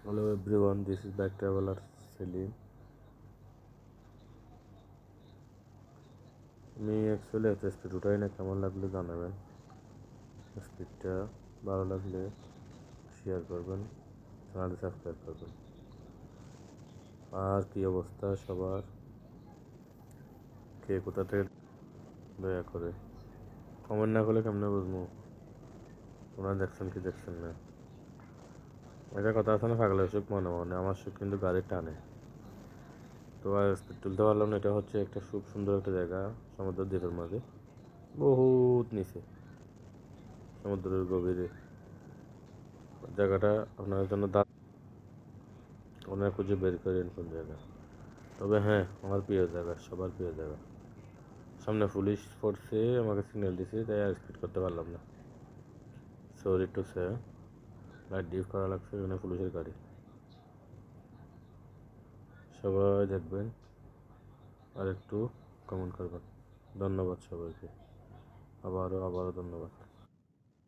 Hello everyone, this is Back Traveler Selim. আমি actually এত speed উঠাই না, কেমন লাগলে জানাবেন। স্পিডটা ভালো লাগলে শেয়ার করবেন, চ্যানেলটি সাবস্ক্রাইব করবেন। আর কি অবস্থা সবার, কে কোথা থেকে, দয়া করে কমেন্ট না করলে কেমনে বুঝবো ওনারা দেখছেন কি দেখছেন না। একটা কথা আছে না, পাগলের সুখ মনে মনে, আমার সুখ কিন্তু গাড়ি টানে। তো আর স্পিড তুলতে পারলাম না। এটা হচ্ছে একটা খুব সুন্দর একটা জায়গা, সমুদ্র দ্বীপের মাঝে, বহুত নিচে, সমুদ্রের গভীরে। জায়গাটা আপনার জন্য ওনারা খুঁজে বের করেন কোন জায়গা। তবে হ্যাঁ, আমার প্রিয় জায়গা, সবার প্রিয় জায়গা। সামনে পুলিশ পড়ছে, আমাকে সিগন্যাল দিছে, তাই আর স্পিড করতে পারলাম না। Sorry to say, light deep করা লাগছে, এখানে পুলিশের গাড়ি। সবাই দেখবেন আর একটু কমেন্ট করবেন। ধন্যবাদ সবাইকে, আবারও ধন্যবাদ।